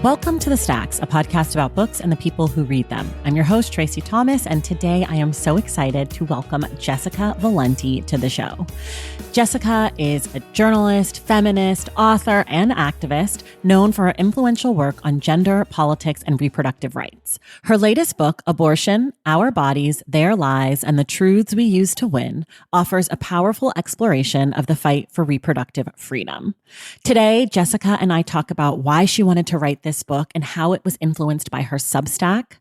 Welcome to The Stacks, a podcast about books and the people who read them. I'm your host, Tracy Thomas, and today I am so excited to welcome Jessica Valenti to the show. Jessica is a journalist, feminist, author, and activist known for her influential work on gender, politics, and reproductive rights. Her latest book, Abortion, Our Bodies, Their Lies, and the Truths We Use to Win, offers a powerful exploration of the fight for reproductive freedom. Today, Jessica and I talk about why she wanted to write this book and how it was influenced by her Substack.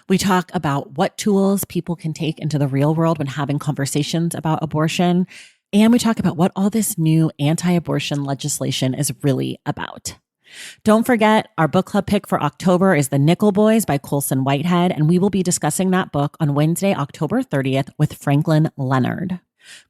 We talk about what tools people can take into the real world when having conversations about abortion. And we talk about what all this new anti-abortion legislation is really about. Don't forget, our book club pick for October is The Nickel Boys by Colson Whitehead, and we will be discussing that book on Wednesday, October 30th with Franklin Leonard.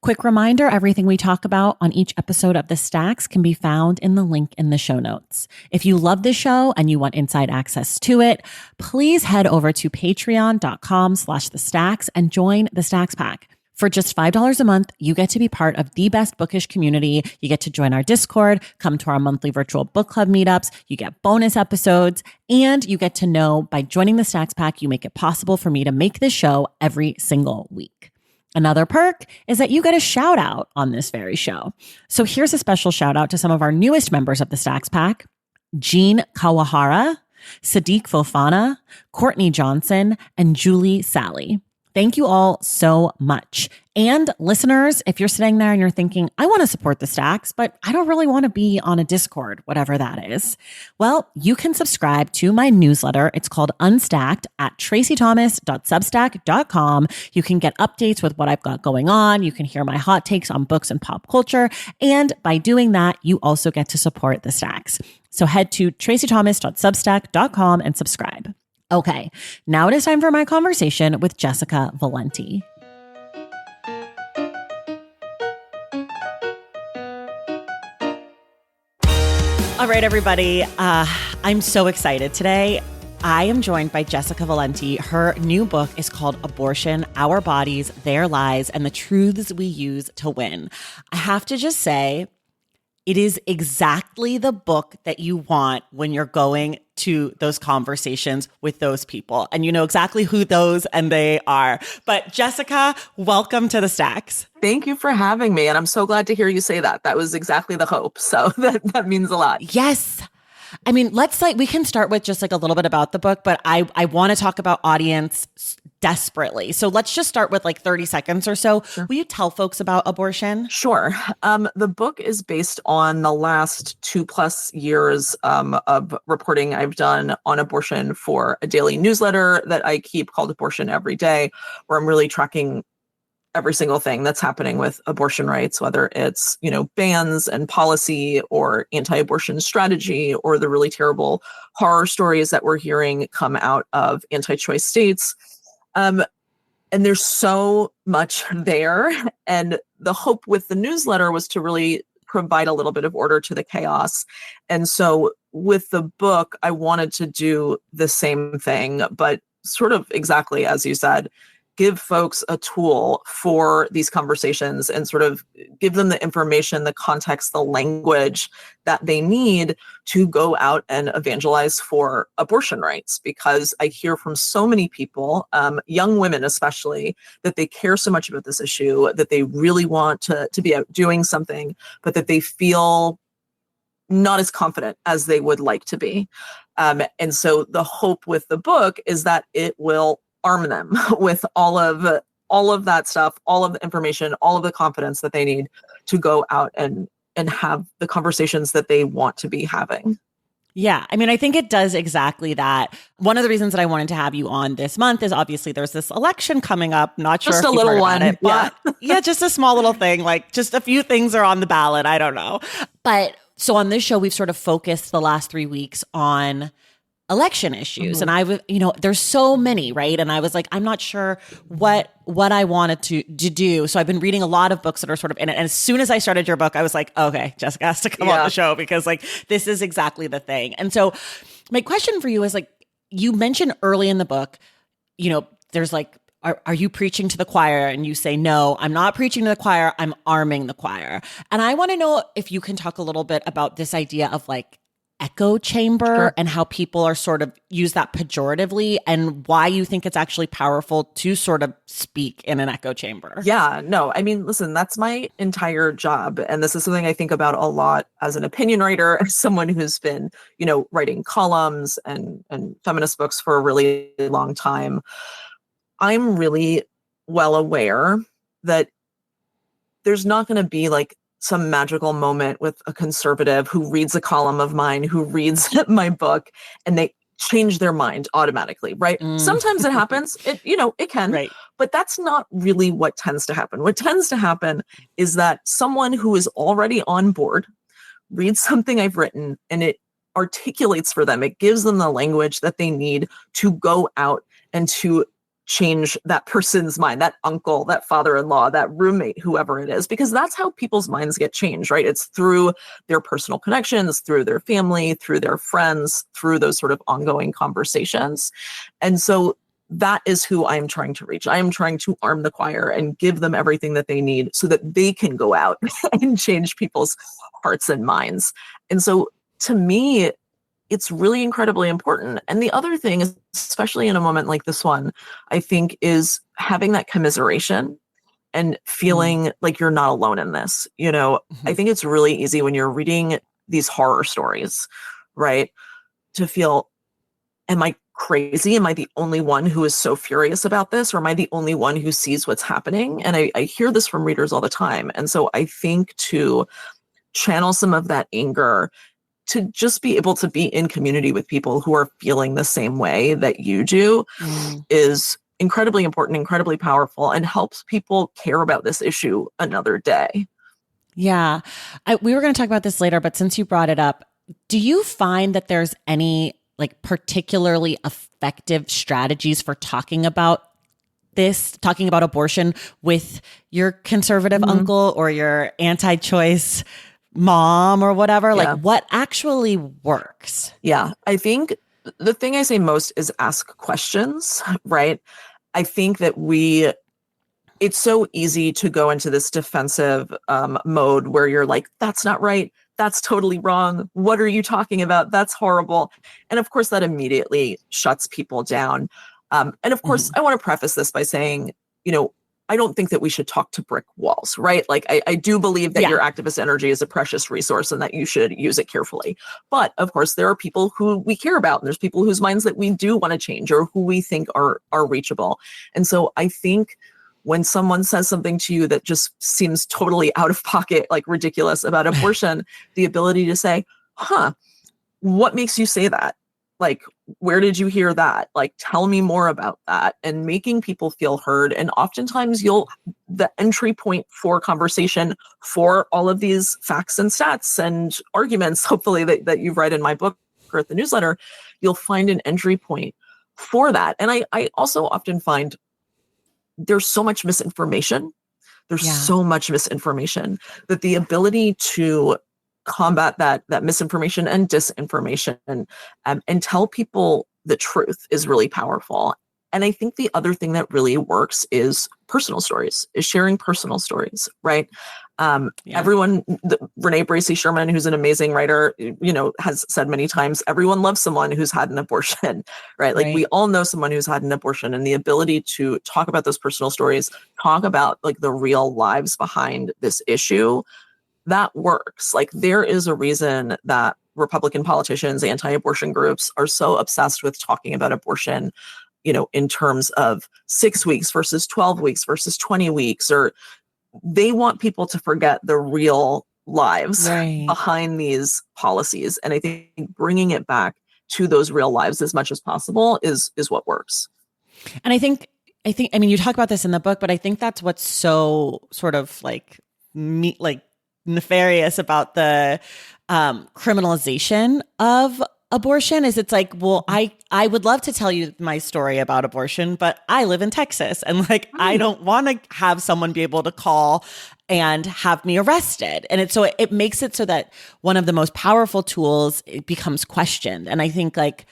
Quick reminder, everything we talk about on each episode of The Stacks can be found in the link in the show notes. If you love the show and you want inside access to it, please head over to patreon.com/The Stacks and join the Stacks Pack. For just $5 a month, you get to be part of the best bookish community. You get to join our Discord, come to our monthly virtual book club meetups, you get bonus episodes, and you get to know by joining the Stacks Pack, you make it possible for me to make this show every single week. Another perk is that you get a shout out on this very show. So here's a special shout out to some of our newest members of the Stacks Pack: Jean Kawahara, Sadiq Fofana, Courtney Johnson, and Julie Sally. Thank you all so much. And listeners, if you're sitting there and you're thinking, I want to support the Stacks, but I don't really want to be on a Discord, whatever that is. Well, you can subscribe to my newsletter. It's called Unstacked at tracythomas.substack.com. You can get updates with what I've got going on. You can hear my hot takes on books and pop culture. And by doing that, you also get to support the Stacks. So head to tracythomas.substack.com and subscribe. Okay, now it is time for my conversation with Jessica Valenti. All right, everybody, I'm so excited. Today, I am joined by Jessica Valenti. Her new book is called Abortion, Our Bodies, Their Lies, and the Truths We Use to Win. I have to just say, it is exactly the book that you want when you're going to those conversations with those people. And you know exactly who those and they are. But Jessica, welcome to the Stacks. Thank you for having me. And I'm so glad to hear you say that. That was exactly the hope. So that means a lot. Yes. I mean, we can start with just a little bit about the book, but I want to talk about audience desperately. So let's just start with 30 seconds or so. Sure. Will you tell folks about abortion? Sure. The book is based on the last 2+ years of reporting I've done on abortion for a daily newsletter that I keep called Abortion Every Day, where I'm really tracking every single thing that's happening with abortion rights, whether it's, bans and policy or anti-abortion strategy or the really terrible horror stories that we're hearing come out of anti-choice states. And there's so much there. And the hope with the newsletter was to really provide a little bit of order to the chaos. And so with the book, I wanted to do the same thing, but sort of exactly as you said, give folks a tool for these conversations and sort of give them the information, the context, the language that they need to go out and evangelize for abortion rights. Because I hear from so many people, young women especially, that they care so much about this issue, that they really want to be out doing something, but that they feel not as confident as they would like to be. And so the hope with the book is that it will arm them with all of that stuff, all of the information, all of the confidence that they need to go out and have the conversations that they want to be having. Yeah. I mean, I think it does exactly that. One of the reasons that I wanted to have you on this month is obviously there's this election coming up. Not sure just if a you've little heard one. about it, but yeah, just a small little thing, just a few things are on the ballot. I don't know. But so on this show, we've sort of focused the last 3 weeks on election issues. Mm-hmm. And there's so many, right? And I was like, I'm not sure what I wanted to do. So I've been reading a lot of books that are sort of in it. And as soon as I started your book, I was like, okay, Jessica has to come on the show because this is exactly the thing. And so my question for you is you mentioned early in the book, there's are you preaching to the choir? And you say, no, I'm not preaching to the choir. I'm arming the choir. And I want to know if you can talk a little bit about this idea of echo chamber Sure. and how people are sort of use that pejoratively, and why you think it's actually powerful to sort of speak in an echo chamber. Yeah, no, I mean, listen, that's my entire job. And this is something I think about a lot as an opinion writer, as someone who's been, writing columns and feminist books for a really long time. I'm really well aware that there's not going to be like some magical moment with a conservative who reads a column of mine, who reads my book, and they change their mind automatically, right? Sometimes it happens. It can, Right. but that's not really what tends to happen. What tends to happen is that someone who is already on board reads something I've written and it articulates for them. It gives them the language that they need to go out and to change that person's mind, that uncle, that father-in-law, that roommate, whoever it is, because that's how people's minds get changed, right? It's through their personal connections, through their family, through their friends, through those sort of ongoing conversations. And so that is who I'm trying to reach. I am trying to arm the choir and give them everything that they need so that they can go out and change people's hearts and minds. And so to me, it's really incredibly important. And the other thing is, especially in a moment like this one, I think is having that commiseration and feeling like you're not alone in this. I think it's really easy when you're reading these horror stories, right? To feel, am I crazy? Am I the only one who is so furious about this? Or am I the only one who sees what's happening? And I hear this from readers all the time. And so I think to channel some of that anger, to just be able to be in community with people who are feeling the same way that you do is incredibly important, incredibly powerful, and helps people care about this issue another day. Yeah. We were going to talk about this later, but since you brought it up, do you find that there's any like particularly effective strategies for talking about abortion with your conservative uncle or your anti-choice mom or whatever? Yeah. Like, what actually works? Yeah, I think the thing I say most is ask questions, right? I think that it's so easy to go into this defensive mode where you're like, that's not right. That's totally wrong. What are you talking about? That's horrible. And of course, that immediately shuts people down. And of course, I want to preface this by saying, I don't think that we should talk to brick walls, right? Like, I do believe that your activist energy is a precious resource and that you should use it carefully. But of course, there are people who we care about, and there's people whose minds that we do want to change or who we think are reachable. And so I think when someone says something to you that just seems totally out of pocket, like ridiculous about abortion, the ability to say, what makes you say that? Like, where did you hear that? Like, tell me more about that. And making people feel heard. And oftentimes the entry point for conversation for all of these facts and stats and arguments, hopefully that you've read in my book or at the newsletter, you'll find an entry point for that. And I also often find there's so much misinformation. There's so much misinformation that the ability to combat that misinformation and disinformation and tell people the truth is really powerful. And I think the other thing that really works is sharing personal stories, right? Everyone, Renee Bracey Sherman, who's an amazing writer, has said many times, everyone loves someone who's had an abortion, right? Like we all know someone who's had an abortion, and the ability to talk about those personal stories, talk about like the real lives behind this issue, that works. Like, there is a reason that Republican politicians, anti-abortion groups are so obsessed with talking about abortion, in terms of 6 weeks versus 12 weeks versus 20 weeks, or they want people to forget the real lives behind these policies. And I think bringing it back to those real lives as much as possible is what works. And I mean, you talk about this in the book, but I think that's what's so sort of like nefarious about the criminalization of abortion is it's like, well, I would love to tell you my story about abortion, but I live in Texas and like, I don't want to have someone be able to call and have me arrested. And it makes it so that one of the most powerful tools, it becomes questioned. And I think like,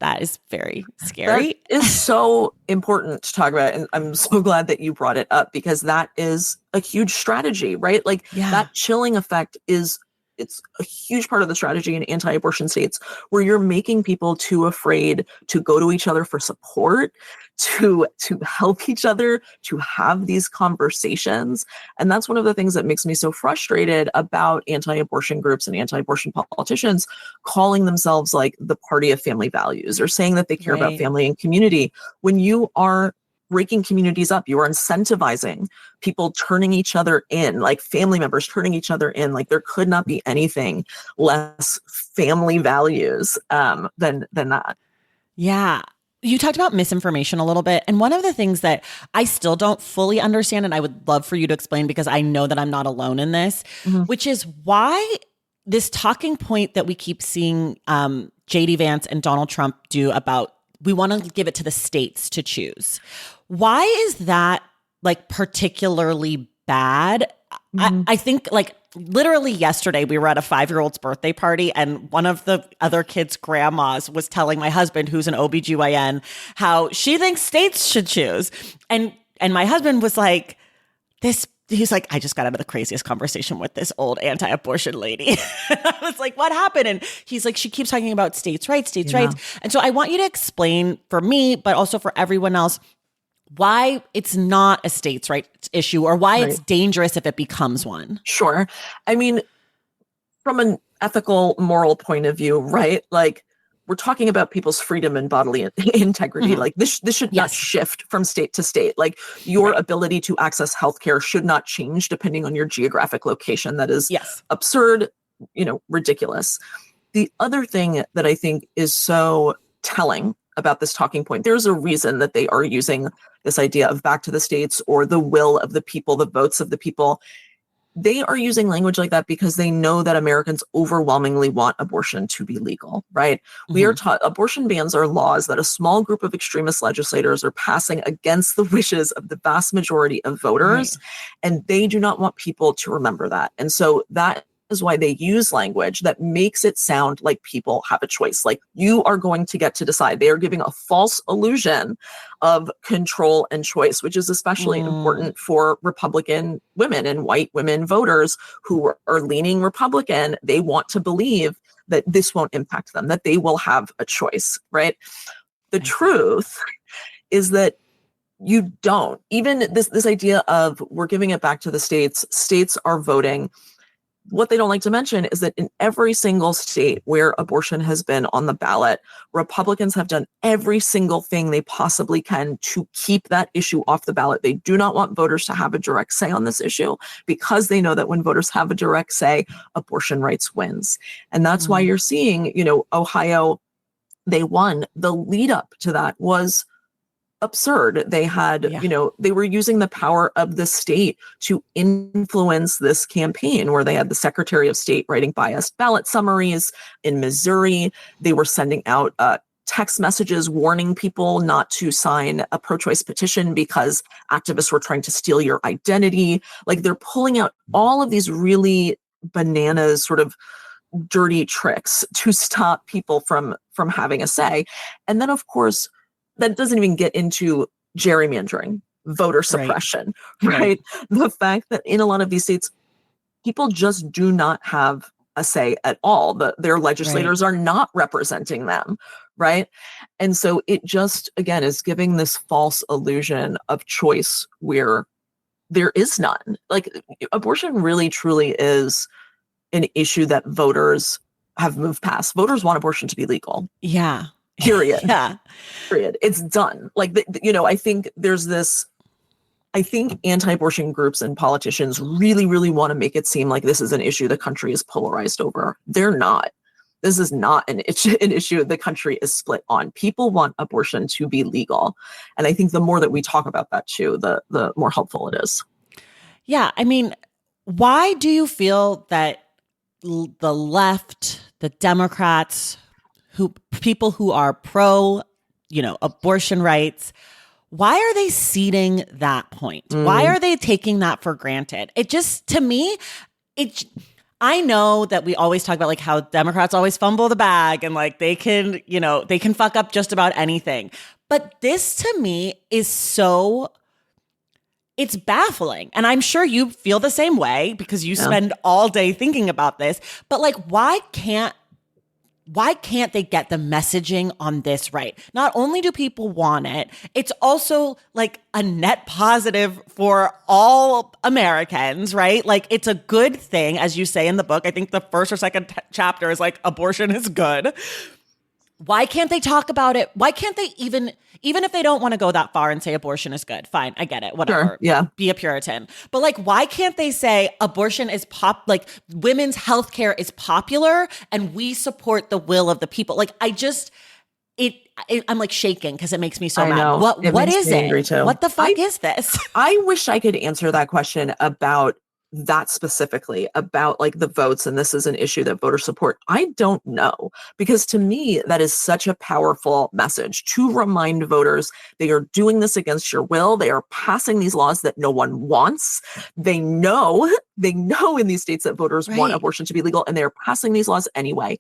that is very scary. That is so important to talk about. And I'm so glad that you brought it up, because that is a huge strategy, right? Like that chilling effect is it's a huge part of the strategy in anti-abortion states where you're making people too afraid to go to each other for support, to help each other, to have these conversations. And that's one of the things that makes me so frustrated about anti-abortion groups and anti-abortion politicians calling themselves like the party of family values or saying that they care about family and community. When you are breaking communities up, you are incentivizing people turning each other in, like family members turning each other in. Like there could not be anything less family values than that. Yeah. You talked about misinformation a little bit. And one of the things that I still don't fully understand, and I would love for you to explain because I know that I'm not alone in this, which is why this talking point that we keep seeing JD Vance and Donald Trump do about we want to give it to the states to choose. Why is that like particularly bad? I think like literally yesterday we were at a 5-year-old's birthday party and one of the other kids' grandmas was telling my husband, who's an OBGYN, how she thinks states should choose. And my husband was like, he's like, I just got out of the craziest conversation with this old anti-abortion lady. I was like, what happened? And he's like, she keeps talking about states' rights. And so I want you to explain for me, but also for everyone else, why it's not a states' rights issue or why it's dangerous if it becomes one. Sure. I mean, from an ethical, moral point of view, right? Like we're talking about people's freedom and bodily integrity. Like this should not shift from state to state. Like your ability to access healthcare should not change depending on your geographic location. That is absurd, ridiculous. The other thing that I think is so telling about this talking point, there's a reason that they are using this idea of back to the states or the will of the people, the votes of the people. They are using language like that because they know that Americans overwhelmingly want abortion to be legal, right? We are taught abortion bans are laws that a small group of extremist legislators are passing against the wishes of the vast majority of voters. And they do not want people to remember that. And so that is why they use language that makes it sound like people have a choice. Like you are going to get to decide. They are giving a false illusion of control and choice, which is especially important for Republican women and white women voters who are leaning Republican. They want to believe that this won't impact them, that they will have a choice, right? The truth is that you don't. Even this idea of we're giving it back to the states, states are voting. What they don't like to mention is that in every single state where abortion has been on the ballot, Republicans have done every single thing they possibly can to keep that issue off the ballot. They do not want voters to have a direct say on this issue because they know that when voters have a direct say, abortion rights wins. And that's why you're seeing, Ohio, they won. The lead up to that was absurd. They had, they were using the power of the state to influence this campaign where they had the Secretary of State writing biased ballot summaries. In Missouri, they were sending out text messages warning people not to sign a pro-choice petition because activists were trying to steal your identity. Like they're pulling out all of these really bananas sort of dirty tricks to stop people from having a say. And then, of course, that doesn't even get into gerrymandering, voter suppression, right? The fact that in a lot of these states, people just do not have a say at all. Their legislators are not representing them, right? And so it just, again, is giving this false illusion of choice where there is none. Like abortion really, truly is an issue that voters have moved past. Voters want abortion to be legal. Yeah. Period. Period. It's done. Like, I think there's this, I think anti-abortion groups and politicians really, really want to make it seem like this is an issue the country is polarized over. They're not. This is not an issue the country is split on. People want abortion to be legal. And I think the more that we talk about that too, the more helpful it is. Yeah. I mean, why do you feel that the left, the Democrats, people who are pro, abortion rights, why are they ceding that point? Why are they taking that for granted? It just, to me, I know that we always talk about like how Democrats always fumble the bag and like they can fuck up just about anything. But this to me is so, it's baffling. And I'm sure you feel the same way because you Yeah. spend all day thinking about this. But like, why can't they get the messaging on this right? Not only do people want it, it's also like a net positive for all Americans, right? Like it's a good thing, as you say in the book. I think the first or second chapter is like abortion is good. Why can't they talk about it? Why can't they even if they don't want to go that far and say abortion is good? Fine, I get it. Whatever. Sure, yeah. Be a Puritan. But like, why can't they say abortion is like women's health care is popular and we support the will of the people? Like, I'm like shaking because it makes me so I mad. know. What is me angry it? too. What the fuck is this? I wish I could answer that question about that specifically, about like the votes, and this is an issue that voters support. I don't know, because to me, that is such a powerful message to remind voters they are doing this against your will. They are passing these laws that no one wants. They know in these states that voters want Right. abortion to be legal, and they're passing these laws anyway.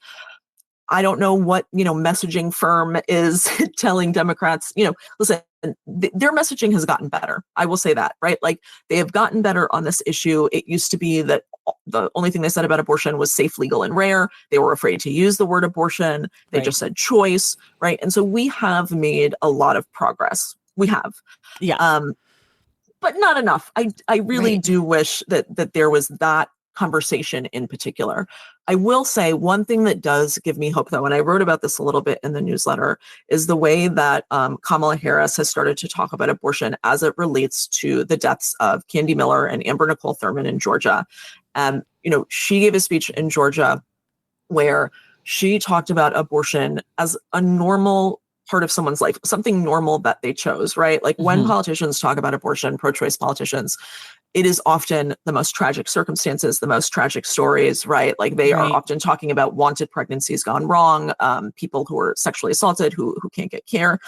I don't know what, messaging firm is telling Democrats, listen, their messaging has gotten better. I will say that, right? Like they have gotten better on this issue. It used to be that the only thing they said about abortion was safe, legal, and rare. They were afraid to use the word abortion. They just said choice, right? And so we have made a lot of progress. We have. Yeah. But not enough. I really do wish that there was that conversation in particular. I will say one thing that does give me hope, though, and I wrote about this a little bit in the newsletter, is the way that Kamala Harris has started to talk about abortion as it relates to the deaths of Candy Miller and Amber Nicole Thurman in Georgia. She gave a speech in Georgia where she talked about abortion as a normal part of someone's life, something normal that they chose, right? Like when politicians talk about abortion, pro-choice politicians, it is often the most tragic circumstances, the most tragic stories, right? Like they are often talking about wanted pregnancies gone wrong, people who are sexually assaulted, who can't get care.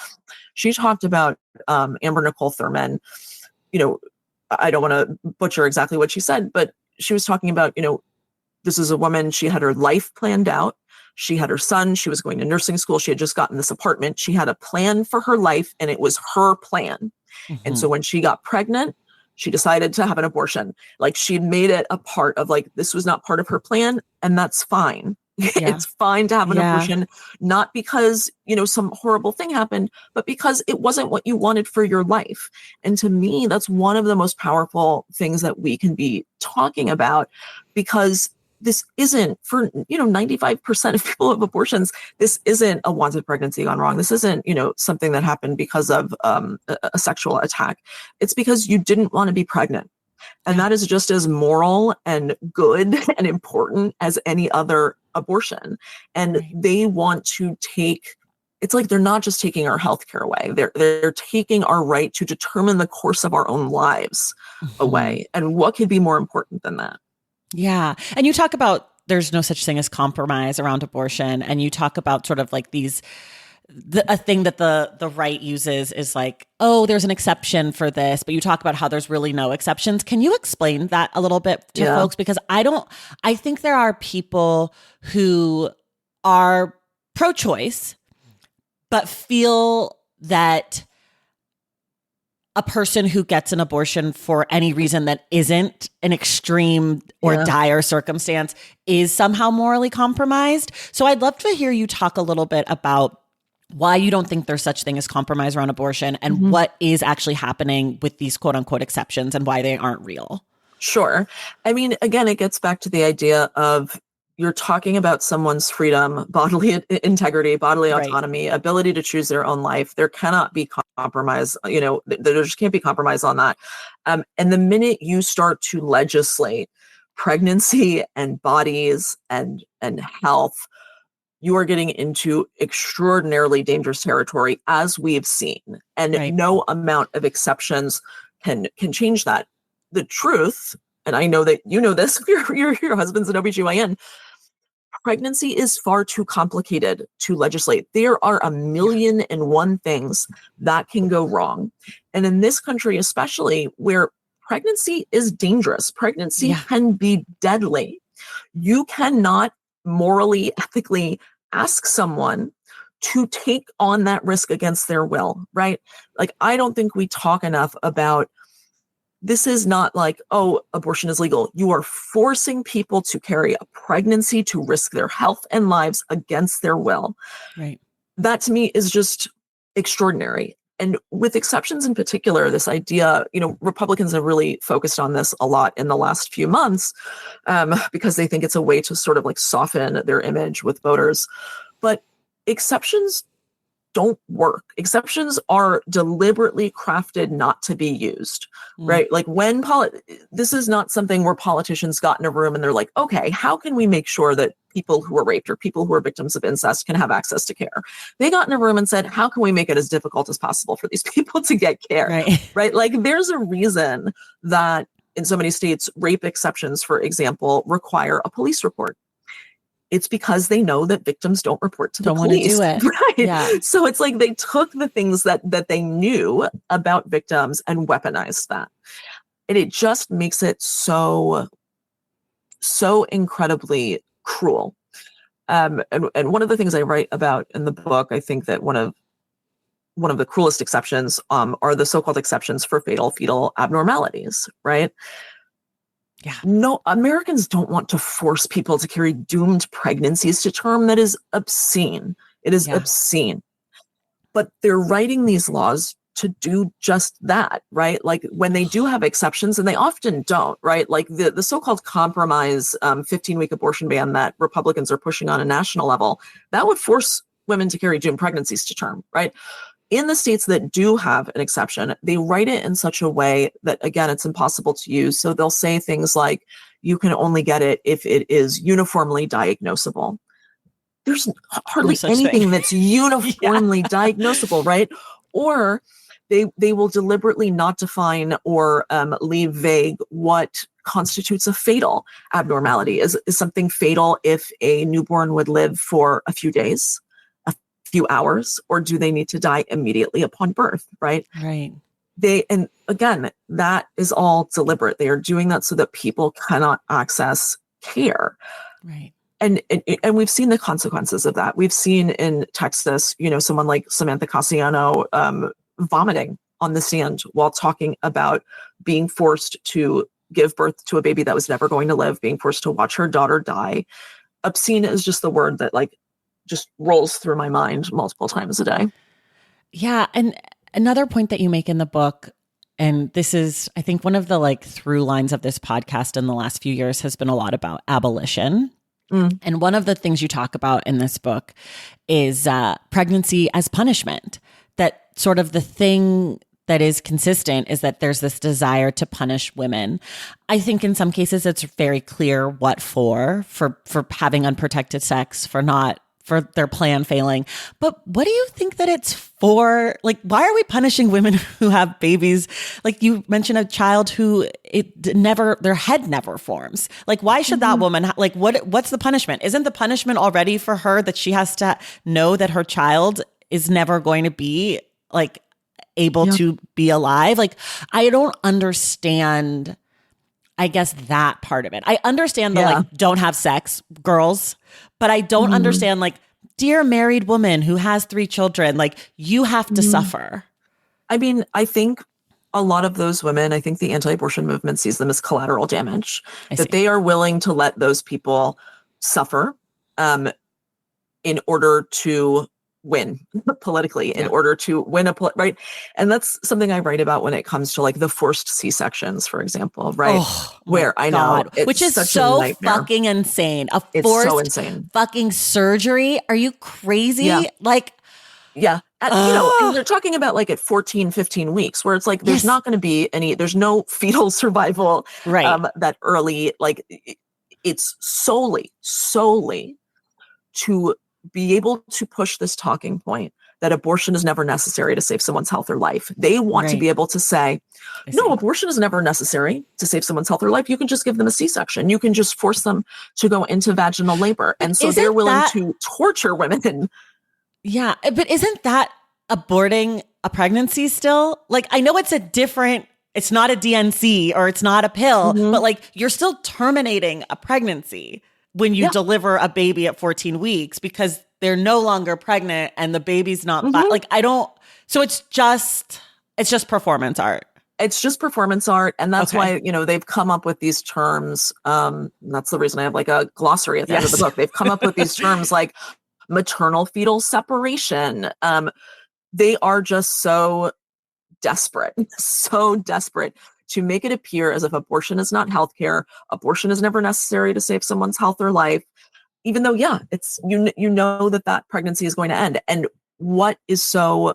She talked about Amber Nicole Thurman. I don't want to butcher exactly what she said, but she was talking about, this is a woman, she had her life planned out. She had her son. She was going to nursing school. She had just gotten this apartment. She had a plan for her life, and it was her plan. And so when she got pregnant, she decided to have an abortion. Like she made it a part of like, this was not part of her plan, and that's fine. Yeah. It's fine to have an abortion, not because, some horrible thing happened, but because it wasn't what you wanted for your life. And to me, that's one of the most powerful things that we can be talking about, because this isn't for, 95% of people with abortions. This isn't a wanted pregnancy gone wrong. This isn't, something that happened because of a sexual attack. It's because you didn't want to be pregnant. And that is just as moral and good and important as any other abortion. And they want to it's like they're not just taking our healthcare away. They're taking our right to determine the course of our own lives away. And what could be more important than that? Yeah. And you talk about there's no such thing as compromise around abortion. And you talk about sort of like a thing that the right uses is like, oh, there's an exception for this, but you talk about how there's really no exceptions. Can you explain that a little bit to folks? Because I think there are people who are pro-choice, but feel that a person who gets an abortion for any reason that isn't an extreme or dire circumstance is somehow morally compromised. So I'd love to hear you talk a little bit about why you don't think there's such thing as compromise around abortion and what is actually happening with these quote unquote exceptions and why they aren't real. Sure. I mean, again, it gets back to the idea of you're talking about someone's freedom, bodily integrity, bodily autonomy, ability to choose their own life. There cannot be compromise, there just can't be compromise on that. And the minute you start to legislate pregnancy and bodies and health, you are getting into extraordinarily dangerous territory, as we've seen. And no amount of exceptions can change that. The truth, and I know that you know this, your husband's an OBGYN, pregnancy is far too complicated to legislate. There are a million and one things that can go wrong. And in this country, especially where pregnancy is dangerous, pregnancy can be deadly. You cannot morally, ethically ask someone to take on that risk against their will, right? Like, I don't think we talk enough about This is not like, oh, abortion is legal. You are forcing people to carry a pregnancy, to risk their health and lives against their will. Right. That to me is just extraordinary. And with exceptions in particular, this idea, Republicans have really focused on this a lot in the last few months because they think it's a way to sort of like soften their image with voters. But exceptions don't work. Exceptions are deliberately crafted not to be used, right? Like this is not something where politicians got in a room and they're like, okay, how can we make sure that people who are raped or people who are victims of incest can have access to care? They got in a room and said, how can we make it as difficult as possible for these people to get care? Right? Like there's a reason that in so many states, rape exceptions, for example, require a police report. It's because they know that victims don't report to the police. Don't want to do it. Right. Yeah. So it's like they took the things that they knew about victims and weaponized that. And it just makes it so incredibly cruel. And one of the things I write about in the book, I think that one of the cruelest exceptions are the so-called exceptions for fatal fetal abnormalities, right? Yeah. No, Americans don't want to force people to carry doomed pregnancies to term. That is obscene. It is obscene. But they're writing these laws to do just that, right? Like when they do have exceptions, and they often don't, right? Like the so-called compromise 15-week abortion ban that Republicans are pushing on a national level, that would force women to carry doomed pregnancies to term, right? In the states that do have an exception, they write it in such a way that, again, it's impossible to use. So they'll say things like, you can only get it if it is uniformly diagnosable. There's hardly anything that's uniformly diagnosable, right? Or they will deliberately not define or leave vague what constitutes a fatal abnormality. Is something fatal if a newborn would live for a few days, few hours, or do they need to die immediately upon birth, right? Right. And again, that is all deliberate. They are doing that so that people cannot access care. Right. And we've seen the consequences of that. We've seen in Texas, someone like Samantha Cassiano vomiting on the stand while talking about being forced to give birth to a baby that was never going to live, being forced to watch her daughter die. Obscene is just the word that just rolls through my mind multiple times a day. Yeah. And another point that you make in the book, and this is, I think, one of the through lines of this podcast in the last few years has been a lot about abolition. And one of the things you talk about in this book is pregnancy as punishment. That sort of the thing that is consistent is that there's this desire to punish women. I think in some cases it's very clear what for having unprotected sex, for their plan failing. But what do you think that it's for? Why are we punishing women who have babies? Like you mentioned a child who their head never forms. Why should that woman, what's the punishment? Isn't the punishment already for her that she has to know that her child is never going to be able to be alive? I don't understand, I guess, that part of it. I understand the don't have sex girls, but I don't understand dear married woman who has 3 children, you have to suffer. I mean, I think a lot of those women, I think the anti-abortion movement sees them as collateral damage, that they are willing to let those people suffer in order to win politically, in order to win right? And that's something I write about when it comes to the forced C-sections, for example, right? Where I know it's which is such so a nightmare. Fucking insane. It's so insane. Fucking surgery. Are you crazy? Yeah. And they're talking about at 14, 15 weeks where it's there's not going to be there's no fetal survival that early. It's solely to be able to push this talking point that abortion is never necessary to save someone's health or life. They want to be able to say, no, abortion is never necessary to save someone's health or life. You can just give them a C-section. You can just force them to go into vaginal labor. And so they're willing to torture women. Yeah. But isn't that aborting a pregnancy still? I know it's it's not a DNC or it's not a pill, but you're still terminating a pregnancy when you deliver a baby at 14 weeks because they're no longer pregnant and the baby's not so it's just performance art. It's just performance art. And that's Okay. why, they've come up with these terms. That's the reason I have like a glossary at the end of the Yes. book. They've come up with these terms like maternal fetal separation. They are just so desperate, so desperate to make it appear as if abortion is not healthcare. Abortion is never necessary to save someone's health or life, even though, yeah, it's, that pregnancy is going to end. And what is so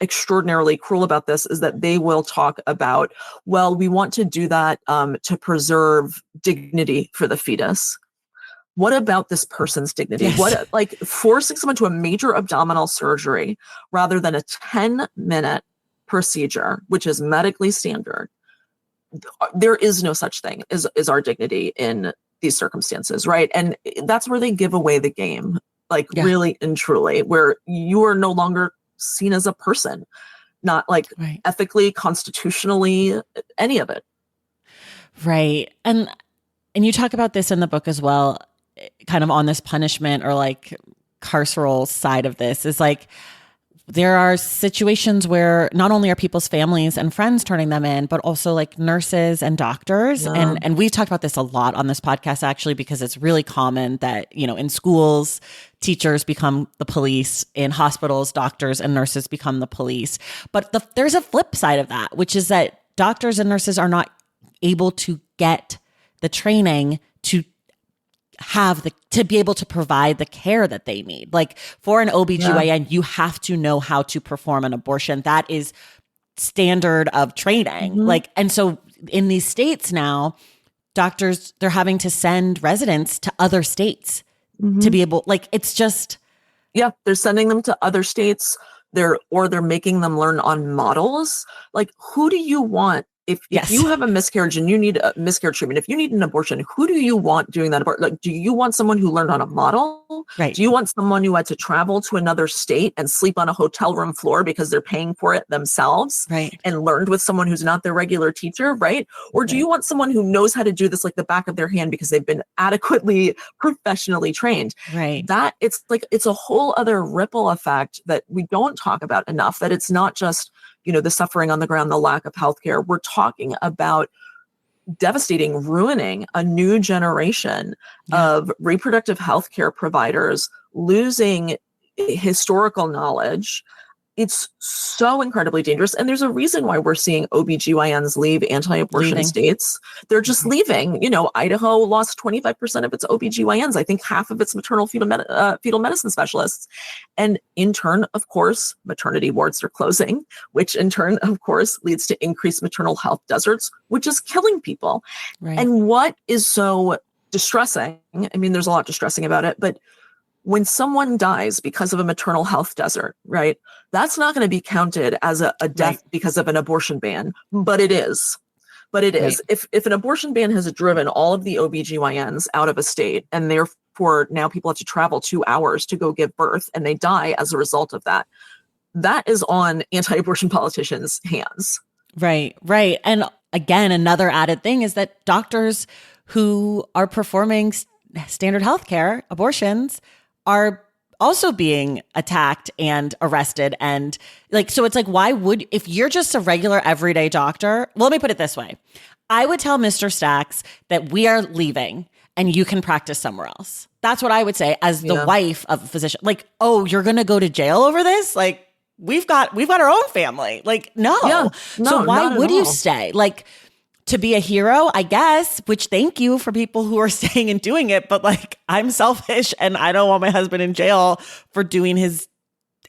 extraordinarily cruel about this is that they will talk about, well, we want to do that to preserve dignity for the fetus. What about this person's dignity? Yes. What, like, forcing someone to a major abdominal surgery rather than a 10-minute procedure, which is medically standard? There is no such thing as our dignity in these circumstances, right? And that's where they give away the game, like really and truly, where you are no longer seen as a person, not like ethically, constitutionally, any of it. Right. And you talk about this in the book as well, kind of on this punishment or like carceral side of this, is like, there are situations where not only are people's families and friends turning them in, but also like nurses and doctors. Yeah. And we've talked about this a lot on this podcast, actually, because it's really common that, in schools, teachers become the police, in hospitals, doctors and nurses become the police. But there's a flip side of that, which is that doctors and nurses are not able to get the training to be able to provide the care that they need. Like for an OBGYN, you have to know how to perform an abortion. That is standard of training. Like, and so in these states now, doctors, they're having to send residents to other states to be able, like, it's just. Yeah, they're sending them to other states. They're making them learn on models. Like, who do you want? If you have a miscarriage and you need a miscarriage treatment, if you need an abortion, who do you want doing that abortion? Like, do you want someone who learned on a model? Right. Do you want someone who had to travel to another state and sleep on a hotel room floor because they're paying for it themselves? Right. And learned with someone who's not their regular teacher, right? Or do you want someone who knows how to do this like the back of their hand because they've been adequately professionally trained? Right. That it's a whole other ripple effect that we don't talk about enough, that it's not just the suffering on the ground, the lack of healthcare. We're talking about ruining a new generation of reproductive healthcare providers, losing historical knowledge. It's so incredibly dangerous. And there's a reason why we're seeing OBGYNs leave anti-abortion states. They're just leaving. Idaho lost 25% of its OBGYNs. I think half of its maternal fetal medicine specialists. And in turn, of course, maternity wards are closing, which in turn, of course, leads to increased maternal health deserts, which is killing people. Right. And what is so distressing, I mean, there's a lot distressing about it, but when someone dies because of a maternal health desert, right, that's not going to be counted as a death because of an abortion ban, but it is. But it is. If an abortion ban has driven all of the OBGYNs out of a state, and therefore now people have to travel 2 hours to go give birth, and they die as a result of that, that is on anti-abortion politicians' hands. Right, right. And again, another added thing is that doctors who are performing standard healthcare abortions are also being attacked and arrested. And like, so it's like, if you're just a regular everyday doctor, well, let me put it this way. I would tell Mr. Stacks that we are leaving and you can practice somewhere else. That's what I would say as the wife of a physician. Like, oh, you're going to go to jail over this? Like, we've got our own family. Like, no. So why would you stay? Like, to be a hero, I guess, which thank you for people who are staying and doing it. But like, I'm selfish and I don't want my husband in jail for doing his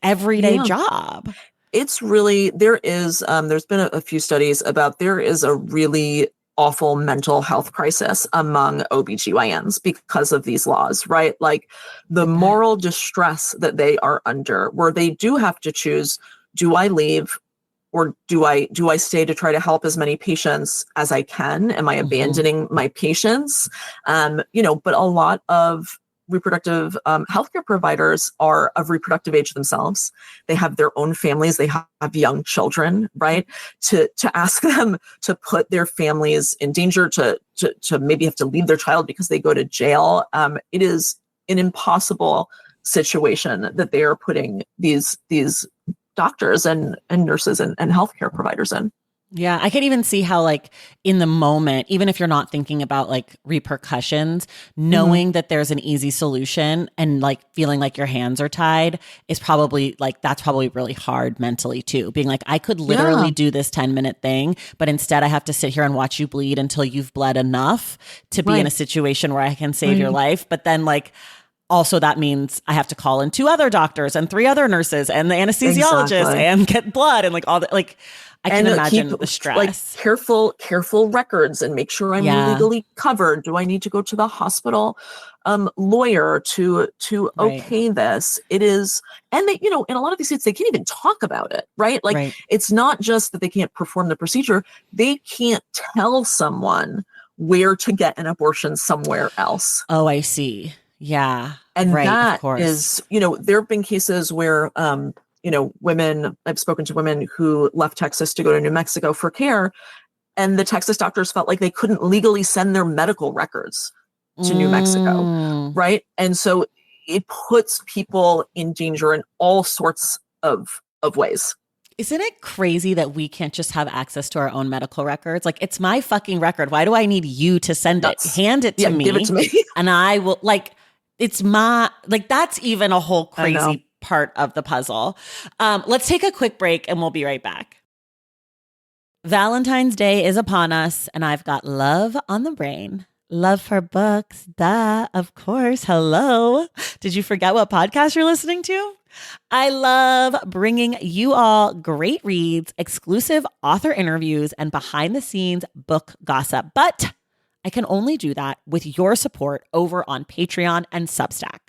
everyday job. It's really, there's been a few studies about, there is a really awful mental health crisis among OBGYNs because of these laws, right? Like the moral distress that they are under, where they do have to choose, do I leave? Or do I stay to try to help as many patients as I can? Am I abandoning my patients? But a lot of reproductive healthcare providers are of reproductive age themselves. They have their own families. They have young children, right? To ask them to put their families in danger, to maybe have to leave their child because they go to jail. It is an impossible situation that they are putting these doctors and nurses and healthcare providers in. Yeah, I could even see how, like, in the moment, even if you're not thinking about like repercussions, Mhm. knowing that there's an easy solution and like feeling like your hands are tied is probably like, that's probably really hard mentally too. Being like, I could Yeah, literally do this 10-minute thing, but instead I have to sit here and watch you bleed until you've bled enough to be in a right, situation where I can save your right. life. But then, like, also that means I have to call in 2 other doctors and 3 other nurses and the anesthesiologist Exactly. and get blood and like all that. Like, I can And keep imagine the like stress. careful records and make sure I'm Yeah, legally covered. Do I need to go to the hospital lawyer to right, okay this? It is, and they, in a lot of these states they can't even talk about it, right? Like right. it's not just that they can't perform the procedure, they can't tell someone where to get an abortion somewhere else. Oh, I see. Yeah, And right, of that course. is, there have been cases where, women, I've spoken to women who left Texas to go to New Mexico for care, and the Texas doctors felt like they couldn't legally send their medical records to New Mexico, Mm. right? And so it puts people in danger in all sorts of ways. Isn't it crazy that we can't just have access to our own medical records? Like, it's my fucking record. Why do I need you to send it? Nuts. Hand it to Yeah, give it me to me. and I will, like, it's my, like, that's even a whole I know. crazy part of the puzzle. Let's take a quick break and we'll be right back. Valentine's Day is upon us, and I've got love on the brain. Love for books, duh, of course. Hello. Did you forget what podcast you're listening to? I love bringing you all great reads, exclusive author interviews, and behind the scenes book gossip. But I can only do that with your support over on Patreon and Substack.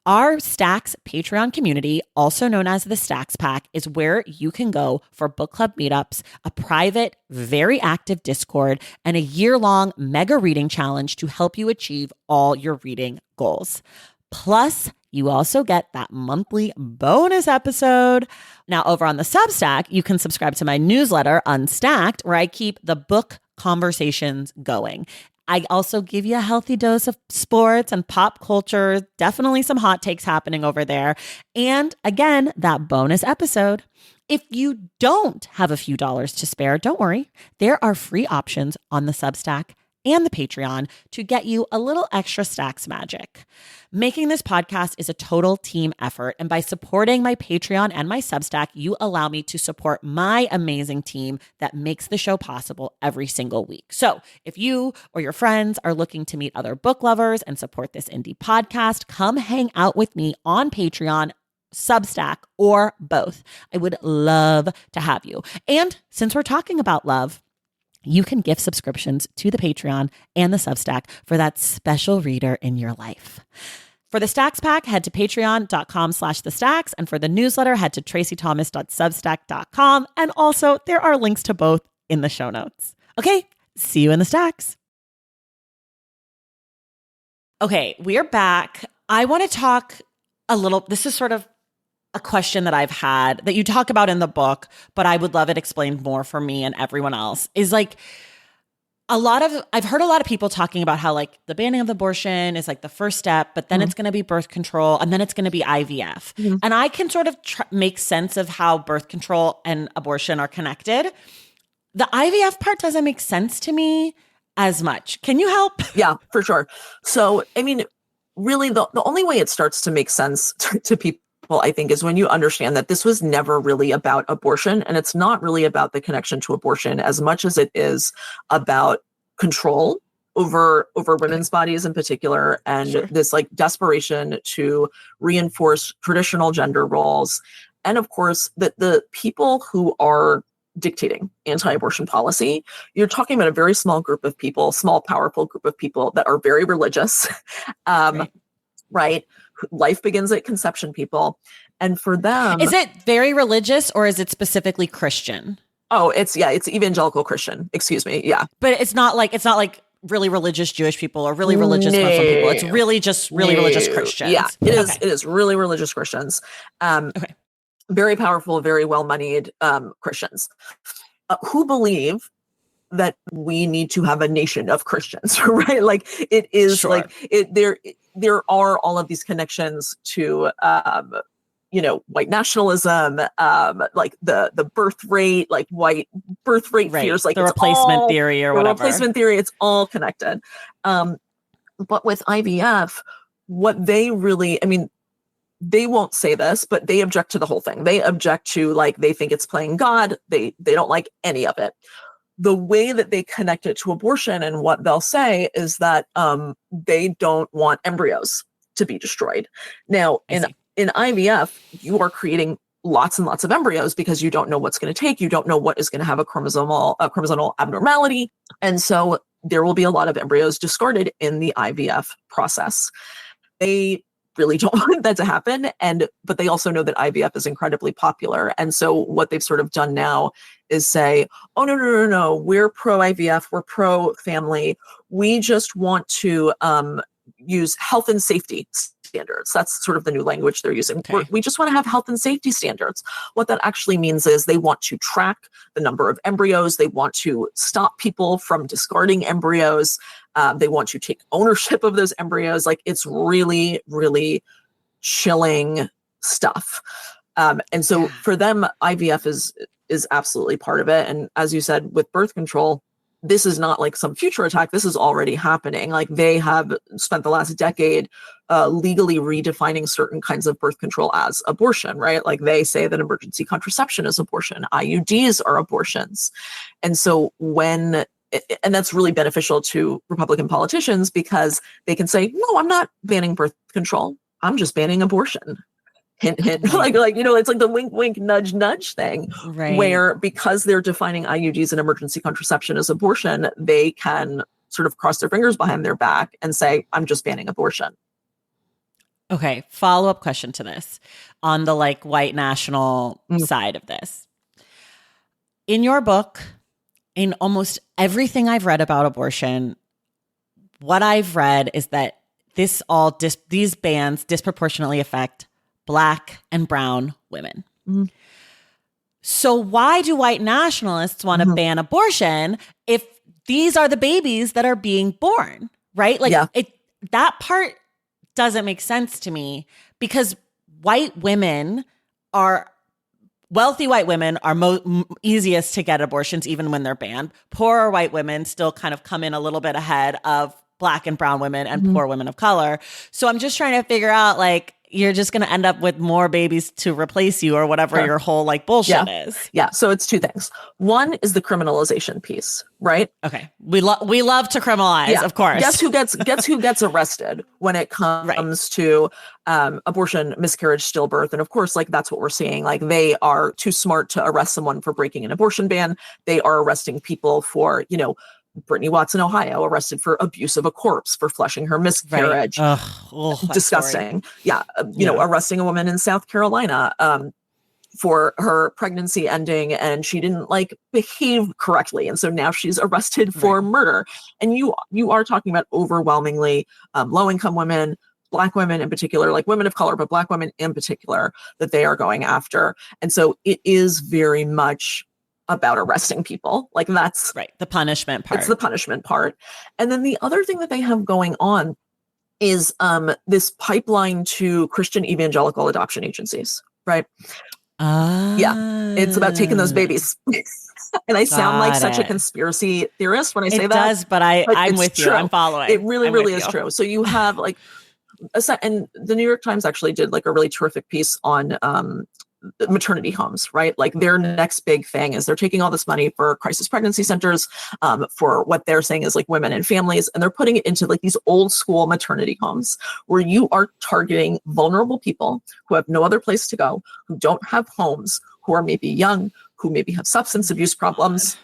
Our Stacks Patreon community, also known as the Stacks Pack, is where you can go for book club meetups, a private, very active Discord, and a year-long mega reading challenge to help you achieve all your reading goals. Plus, you also get that monthly bonus episode. Now, over on the Substack, you can subscribe to my newsletter, Unstacked, where I keep the book conversations going. I also give you a healthy dose of sports and pop culture, definitely some hot takes happening over there. And again, that bonus episode. If you don't have a few dollars to spare, don't worry. There are free options on the Substack and the Patreon to get you a little extra Stacks magic. Making this podcast is a total team effort, and by supporting my Patreon and my Substack, you allow me to support my amazing team that makes the show possible every single week. So if you or your friends are looking to meet other book lovers and support this indie podcast, come hang out with me on Patreon, Substack, or both. I would love to have you. And since we're talking about love, you can gift subscriptions to the Patreon and the Substack for that special reader in your life. For the Stacks Pack, head to patreon.com/thestacks. And for the newsletter, head to tracythomas.substack.com. And also, there are links to both in the show notes. Okay, see you in the Stacks. Okay, we're back. I want to talk a little, this is sort of a question that I've had that you talk about in the book, but I would love it explained more for me and everyone else, is like I've heard a lot of people talking about how like the banning of abortion is like the first step, but then it's going to be birth control and then it's going to be IVF. Mhm. And I can sort of make sense of how birth control and abortion are connected. The IVF part doesn't make sense to me as much. Can you help? Yeah, for sure. So, I mean, really, the only way it starts to make sense to people, I think, is when you understand that this was never really about abortion, and it's not really about the connection to abortion as much as it is about control over women's bodies in particular, and Sure. this like desperation to reinforce traditional gender roles, and of course that the people who are dictating anti-abortion policy, you're talking about a very small group of people, small powerful group of people that are very religious. um, Right. right? Life begins at conception, people. And for them, Is it very religious or is it specifically Christian? oh, it's evangelical Christian. Excuse me. Yeah. But it's not like really religious Jewish people or really religious Muslim people. It's really just really religious Christians. Yeah, it is. Okay. It is really religious Christians. Okay. Very powerful, very well-moneyed Christians who believe that we need to have a nation of Christians, right? Like it is Sure. like it there are all of these connections to white nationalism, like the birth rate, like white birth rate fears, like the replacement theory or whatever. Replacement theory, it's all connected. But with IVF, what they really, they won't say this, but they object to the whole thing. They object to, like, they think it's playing God. They don't like any of it. The way that they connect it to abortion and what they'll say is that they don't want embryos to be destroyed. Now, in IVF, you are creating lots and lots of embryos because you don't know what's going to take. You don't know what is going to have a chromosomal abnormality. And so there will be a lot of embryos discarded in the IVF process. They really don't want that to happen. But they also know that IVF is incredibly popular. And so what they've sort of done now is say, oh, no, we're pro IVF, we're pro family. We just want to use health and safety standards. That's sort of the new language they're using. Okay. We just want to have health and safety standards. What that actually means is they want to track the number of embryos. They want to stop people from discarding embryos. They want to take ownership of those embryos. Like, it's really, really chilling stuff. And so for them, IVF is absolutely part of it. And as you said, with birth control, this is not like some future attack. This is already happening. Like, they have spent the last decade legally redefining certain kinds of birth control as abortion, right? Like, they say that emergency contraception is abortion. IUDs are abortions. And so and that's really beneficial to Republican politicians because they can say, no, I'm not banning birth control. I'm just banning abortion. Hint, hint. Like, it's like the wink, wink, nudge, nudge thing, right? Where because they're defining IUDs and emergency contraception as abortion, they can sort of cross their fingers behind their back and say, I'm just banning abortion. Okay. Follow-up question to this on the like white national side of this. In your book, in almost everything I've read about abortion, what I've read is that these bans disproportionately affect Black and brown women. Mm-hmm. So why do white nationalists want to ban abortion if these are the babies that are being born, right? Like, that part doesn't make sense to me because wealthy white women are easiest to get abortions even when they're banned. Poorer white women still kind of come in a little bit ahead of Black and brown women and poor women of color. So I'm just trying to figure out, like, you're just going to end up with more babies to replace you or whatever your whole like bullshit is. Yeah. So it's two things. One is the criminalization piece, right? Okay. We love to criminalize, of course. Guess who gets arrested when it comes to abortion, miscarriage, stillbirth. And of course, like, that's what we're seeing. Like, they are too smart to arrest someone for breaking an abortion ban. They are arresting people for, Brittany Watson, Ohio, arrested for abuse of a corpse, for flushing her miscarriage. Right. Disgusting. Yeah. Arresting a woman in South Carolina for her pregnancy ending, and she didn't like behave correctly. And so now she's arrested for murder. And you are talking about overwhelmingly low-income women, Black women in particular, like women of color, but Black women in particular, that they are going after. And so it is very much about arresting people. Like, that's the punishment part. It's the punishment part. And then the other thing that they have going on is this pipeline to Christian evangelical adoption agencies, right? Yeah. It's about taking those babies. And I sound like such a conspiracy theorist when I say that. It does, but I'm with you. I'm following. It really is true. So you have like, and the New York Times actually did like a really terrific piece on maternity homes, right? Like, their next big thing is they're taking all this money for crisis pregnancy centers, for what they're saying is like women and families, and they're putting it into like these old school maternity homes where you are targeting vulnerable people who have no other place to go, who don't have homes, who are maybe young, who maybe have substance abuse problems.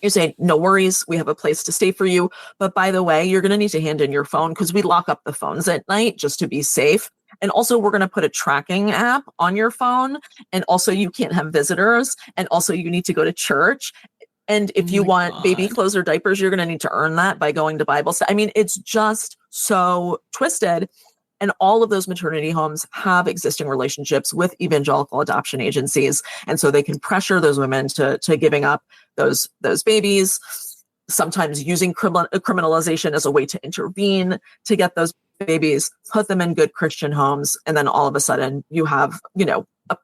You're saying, no worries, we have a place to stay for you. But by the way, you're going to need to hand in your phone because we lock up the phones at night just to be safe. And also, we're going to put a tracking app on your phone. And also, you can't have visitors. And also, you need to go to church. And if you want baby clothes or diapers, you're going to need to earn that by going to Bible study. I mean, it's just so twisted. And all of those maternity homes have existing relationships with evangelical adoption agencies. And so they can pressure those women to giving up those babies, sometimes using criminalization as a way to intervene to get those babies, put them in good Christian homes, and then all of a sudden you have,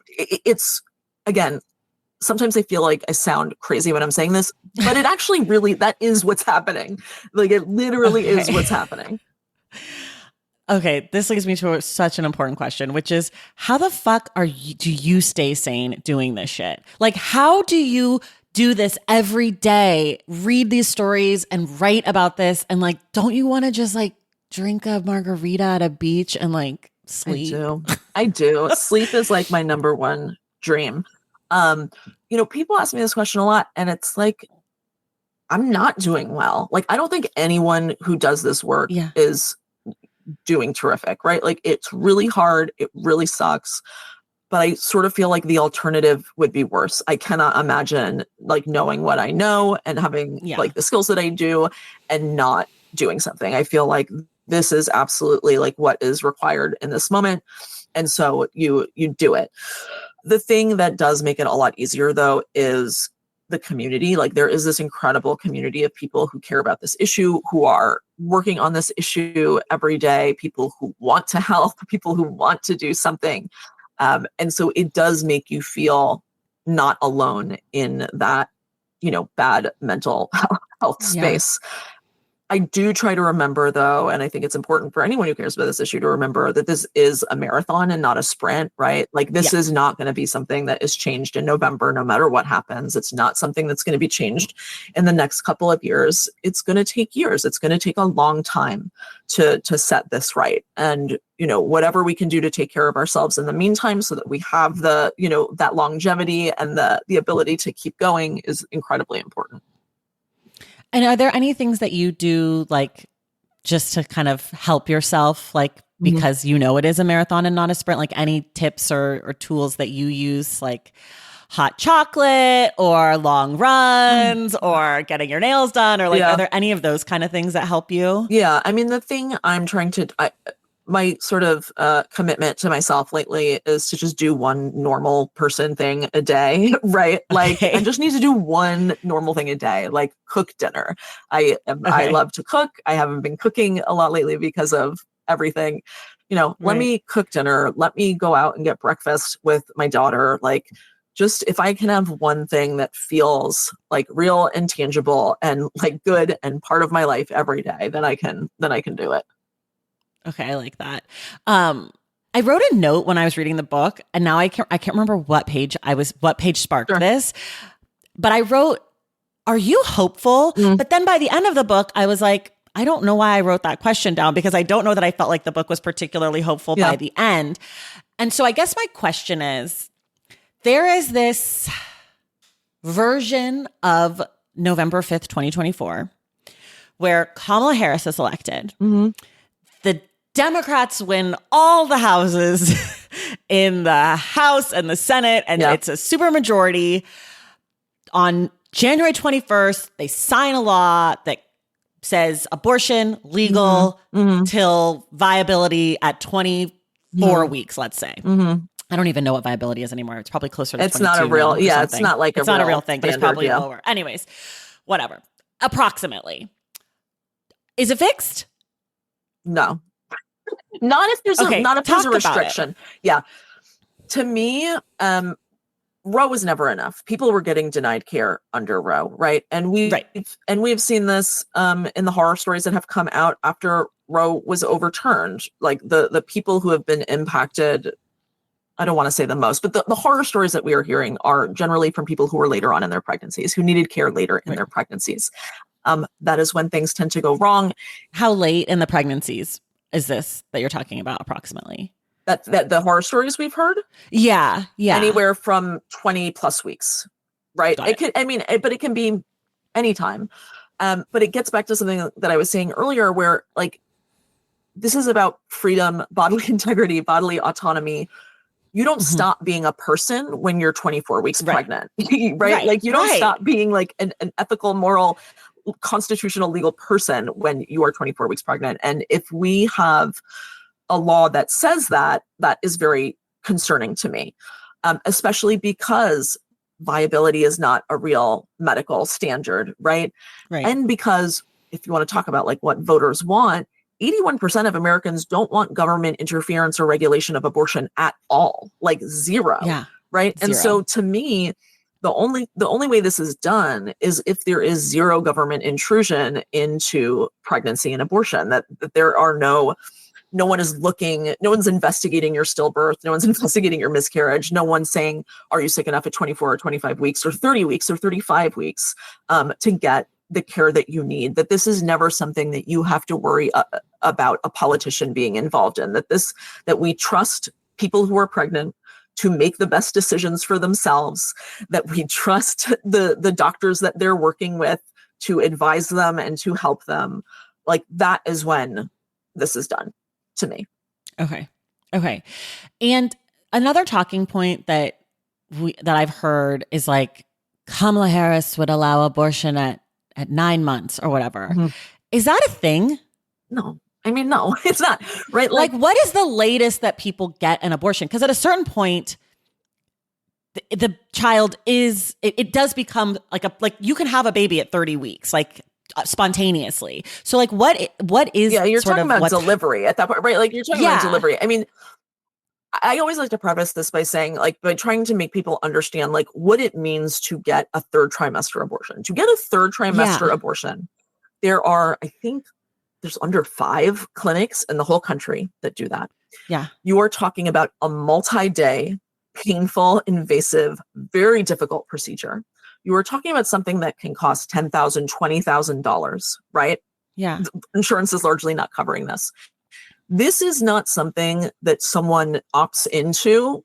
it's, again, sometimes I feel like I sound crazy when I'm saying this, but it actually really, that is what's happening. Like it literally is what's happening. Okay, this leads me to such an important question, which is how the fuck do you stay sane doing this shit? Like, how do you do this every day, read these stories and write about this? And like, don't you want to just like drink a margarita at a beach and like sleep? I do. Sleep is like my number one dream. People ask me this question a lot, and it's like, I'm not doing well. Like, I don't think anyone who does this work is doing terrific, right? Like, it's really hard. It really sucks. But I sort of feel like the alternative would be worse. I cannot imagine like knowing what I know and having like the skills that I do and not doing something. I feel like this is absolutely like what is required in this moment. And so you do it. The thing that does make it a lot easier, though, is the community. Like, there is this incredible community of people who care about this issue, who are working on this issue every day, people who want to help, people who want to do something. And so it does make you feel not alone in that, bad mental health space. I do try to remember, though, and I think it's important for anyone who cares about this issue to remember that this is a marathon and not a sprint, right? Like, this is not going to be something that is changed in November, no matter what happens. It's not something that's going to be changed in the next couple of years. It's going to take years. It's going to take a long time to set this right. And, whatever we can do to take care of ourselves in the meantime so that we have the, that longevity and the ability to keep going is incredibly important. And are there any things that you do, like, just to kind of help yourself, like, because it is a marathon and not a sprint? Like, any tips or tools that you use, like hot chocolate or long runs or getting your nails done, or like, are there any of those kind of things that help you? Yeah. I mean, the thing I'm trying to, my sort of commitment to myself lately is to just do one normal person thing a day, right? Like, I just need to do one normal thing a day, like cook dinner. I love to cook. I haven't been cooking a lot lately because of everything. Let me cook dinner. Let me go out and get breakfast with my daughter. Like, just if I can have one thing that feels like real and tangible and like good and part of my life every day, then I can do it. Okay, I like that. I wrote a note when I was reading the book, and now I can't remember what page sparked this. But I wrote, "Are you hopeful?" But then by the end of the book, I was like, I don't know why I wrote that question down, because I don't know that I felt like the book was particularly hopeful by the end. And so I guess my question is, there is this version of November 5th, 2024, where Kamala Harris is elected. The Democrats win all the houses in the House and the Senate, and it's a supermajority. On January 21st, they sign a law that says abortion legal till viability at 24 weeks, let's say. I don't even know what viability is anymore. It's probably closer to 22. It's not a real, it's not like it's not a real thing, but it's probably lower. Anyways, whatever. Approximately. Is it fixed? No. Not if there's a restriction. Yeah. To me, Roe was never enough. People were getting denied care under Roe, right? And we've seen this in the horror stories that have come out after Roe was overturned. Like the people who have been impacted, I don't want to say the most, but the horror stories that we are hearing are generally from people who were later on in their pregnancies, who needed care later in their pregnancies. That is when things tend to go wrong. How late in the pregnancies is this that you're talking about approximately? That the horror stories we've heard? Yeah. Anywhere from 20 plus weeks, right? Got it. But it can be anytime. But it gets back to something that I was saying earlier, where like, this is about freedom, bodily integrity, bodily autonomy. You don't stop being a person when you're 24 weeks pregnant, right? Like, you don't stop being like an ethical, moral, constitutional, legal person when you are 24 weeks pregnant. And if we have a law that says that, that is very concerning to me, especially because viability is not a real medical standard, right? And because if you want to talk about like what voters want, 81% of Americans don't want government interference or regulation of abortion at all, like zero. Yeah. Right. Zero. And so to me, the only way this is done is if there is zero government intrusion into pregnancy and abortion, that there are no one is looking, no one's investigating your stillbirth, no one's investigating your miscarriage, no one's saying, are you sick enough at 24 or 25 weeks or 30 weeks or 35 weeks to get the care that you need, that this is never something that you have to worry about a politician being involved in, that we trust people who are pregnant to make the best decisions for themselves, that we trust the doctors that they're working with to advise them and to help them. Like, that is when this is done to me. Okay. And another talking point that I've heard is like Kamala Harris would allow abortion at 9 months or whatever. Mm-hmm. Is that a thing? No. I mean, no, it's not, right? Like what is the latest that people get an abortion? Because at a certain point, the child it does become like you can have a baby at 30 weeks, like spontaneously. So like what is, yeah, you're talking about delivery at that point, right? Like you're talking about delivery. I mean, I always like to preface this by saying, like, by trying to make people understand like what it means to get a third trimester abortion. To get a third trimester abortion, there are, I think, there's under 5 clinics in the whole country that do that. Yeah. You are talking about a multi-day, painful, invasive, very difficult procedure. You are talking about something that can cost $10,000, $20,000, right? Yeah. Insurance is largely not covering this. This is not something that someone opts into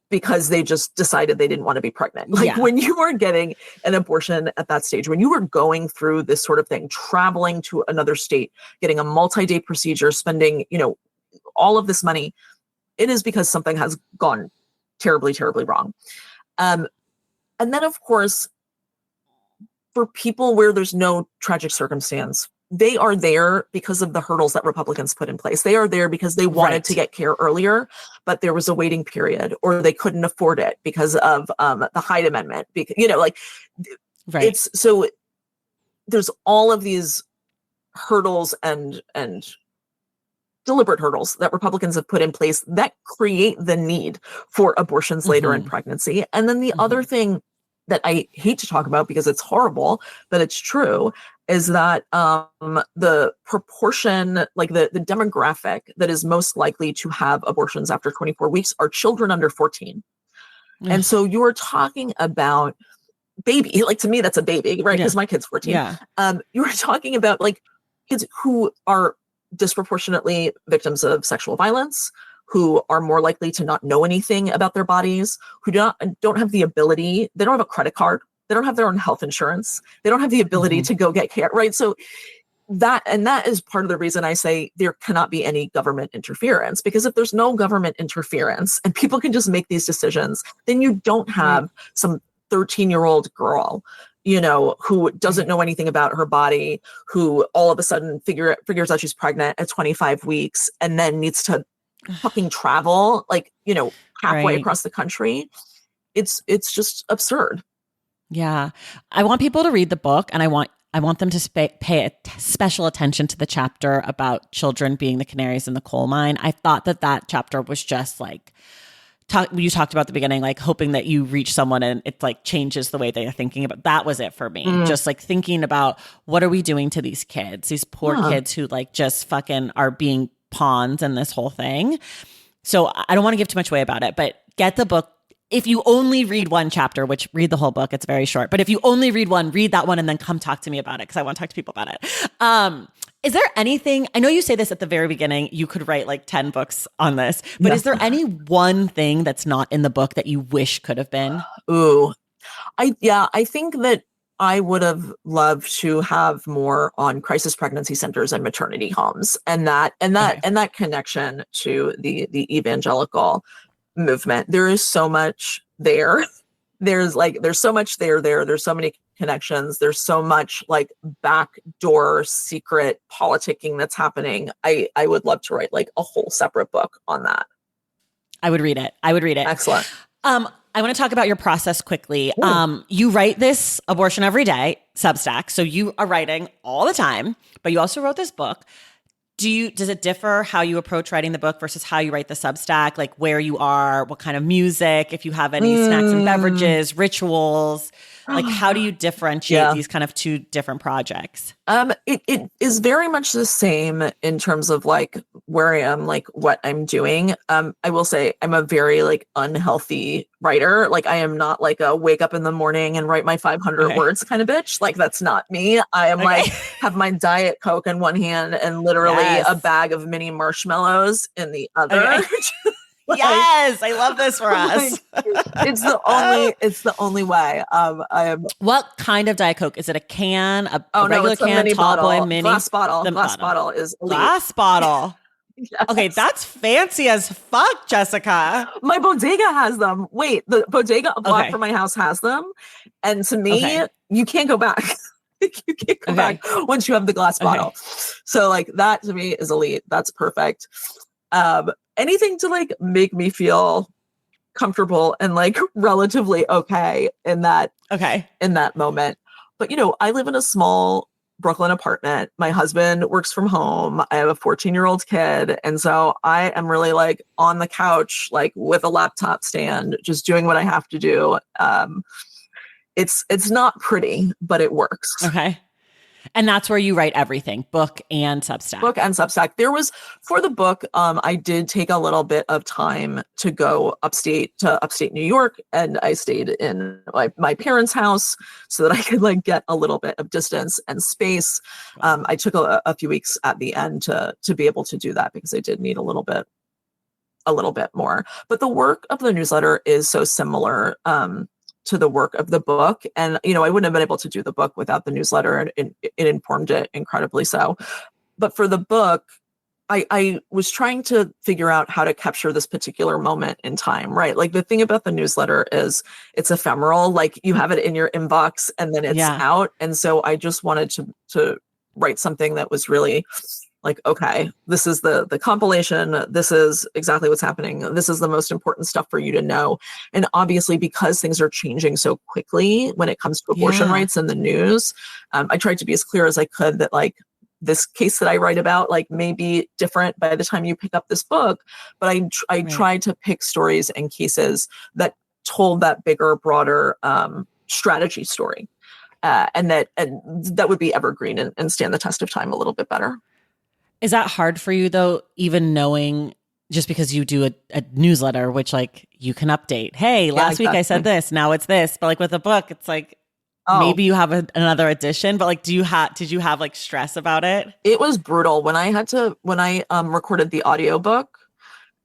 because they just decided they didn't want to be pregnant. Like when you are getting an abortion at that stage, when you are going through this sort of thing, traveling to another state, getting a multi-day procedure, spending, all of this money, it is because something has gone terribly, terribly wrong. And then, of course, for people where there's no tragic circumstance, they are there because of the hurdles that Republicans put in place. They are there because they wanted to get care earlier, but there was a waiting period, or they couldn't afford it because of the Hyde Amendment. It's so there's all of these hurdles and deliberate hurdles that Republicans have put in place that create the need for abortions later in pregnancy. And then the other thing that I hate to talk about because it's horrible, but it's true, is that the proportion, like the demographic that is most likely to have abortions after 24 weeks are children under 14. And so you're talking about baby, like to me, that's a baby, right? Because my kid's 14. You were talking about like kids who are disproportionately victims of sexual violence, who are more likely to not know anything about their bodies, who don't have the ability, they don't have a credit card, they don't have their own health insurance, they don't have the ability to go get care, right? So that is part of the reason I say there cannot be any government interference, because if there's no government interference and people can just make these decisions, then you don't have some 13-year-old girl, who doesn't know anything about her body, who all of a sudden figures out she's pregnant at 25 weeks and then needs to fucking travel, like, halfway across the country. It's just absurd. Yeah. I want people to read the book, and I want them to pay special attention to the chapter about children being the canaries in the coal mine. I thought that chapter was just like, you talked about at the beginning, like hoping that you reach someone and it like changes the way they are thinking about. That was it for me. Just like thinking about what are we doing to these kids, these poor kids who like just fucking are being pawns in this whole thing. So I don't want to give too much away about it, but get the book. If you only read one chapter, which read the whole book, it's very short, but if you only read one, read that one and then come talk to me about it, because I want to talk to people about it. Is there anything, I know you say this at the very beginning, you could write like 10 books on this, but is there any one thing that's not in the book that you wish could have been? Ooh, I think that I would have loved to have more on crisis pregnancy centers and maternity homes, and that connection to the evangelical movement. There is so much there. There's so much there. There's so many connections. There's so much like backdoor secret politicking that's happening. I would love to write like a whole separate book on that. I would read it. Excellent. I want to talk about your process quickly. You write this Abortion Every Day Substack. So you are writing all the time, but you also wrote this book. Does it differ how you approach writing the book versus how you write the Substack? Like where you are, what kind of music, if you have any snacks and beverages, rituals, like how do you differentiate these kind of two different projects? It is very much the same in terms of like where I am, like what I'm doing. I will say I'm a very like unhealthy writer. Like I am not like a wake up in the morning and write my 500 words kind of bitch. Like that's not me. I am like have my Diet Coke in one hand and literally a bag of mini marshmallows in the other. Like, yes, I love this for us. It's the only way. I am. What kind of Diet Coke? Is it a can? A regular it's a can, mini tall bottle, boy, mini glass bottle. Glass bottle is elite. Glass bottle. Yes. Okay, that's fancy as fuck, Jessica. My bodega has them. Wait, the bodega a block from my house has them, and to me, you can't go back. You can't go back once you have the glass bottle. So like that to me is elite. That's perfect. Anything to like make me feel comfortable and like relatively okay in that moment. But you know, I live in a small Brooklyn apartment. My husband works from home. I have a 14-year-old kid, and so I am really like on the couch, like with a laptop stand, just doing what I have to do. It's not pretty, but it works. Okay. And that's where you write everything, book and Substack. Book and Substack. There was, for the book, I did take a little bit of time to go upstate New York, and I stayed in my parents' house so that I could like get a little bit of distance and space. I took a few weeks at the end to be able to do that because I did need a little bit more. But the work of the newsletter is so similar to the work of the book. And, you know, I wouldn't have been able to do the book without the newsletter, and it informed it incredibly so. But for the book, I was trying to figure out how to capture this particular moment in time, right? Like the thing about the newsletter is it's ephemeral, like you have it in your inbox and then it's out. And so I just wanted to write something that was really like, okay, this is the compilation. This is exactly what's happening. This is the most important stuff for you to know. And obviously, because things are changing so quickly when it comes to abortion rights in the news, I tried to be as clear as I could that like this case that I write about like may be different by the time you pick up this book. But I tried to pick stories and cases that told that bigger, broader strategy story. And that would be evergreen and stand the test of time a little bit better. Is that hard for you though, even knowing just because you do a newsletter, which like you can update, hey, last week I said this, now it's this, but like with a book, it's like, maybe you have another edition, but like, did you have like stress about it? It was brutal when I recorded the audiobook.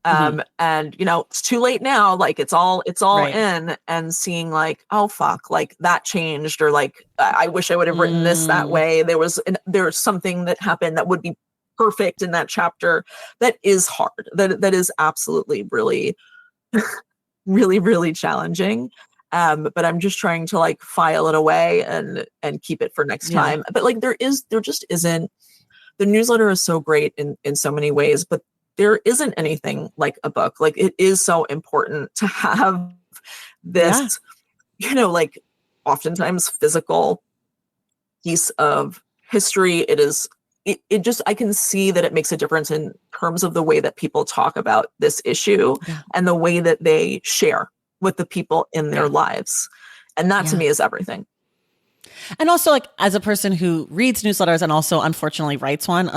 And you know, it's too late now. Like it's all in, and seeing like, oh fuck, like that changed, or like, I wish I would have written this that way. There's something that happened that would be perfect in that chapter. That is hard. That is absolutely really, really, really challenging. But I'm just trying to like file it away and keep it for next time. But like there just isn't. The newsletter is so great in so many ways, but there isn't anything like a book. Like it is so important to have this, you know, like oftentimes physical piece of history. It just, I can see that it makes a difference in terms of the way that people talk about this issue and the way that they share with the people in their lives. And that to me is everything. And also like as a person who reads newsletters and also unfortunately writes one,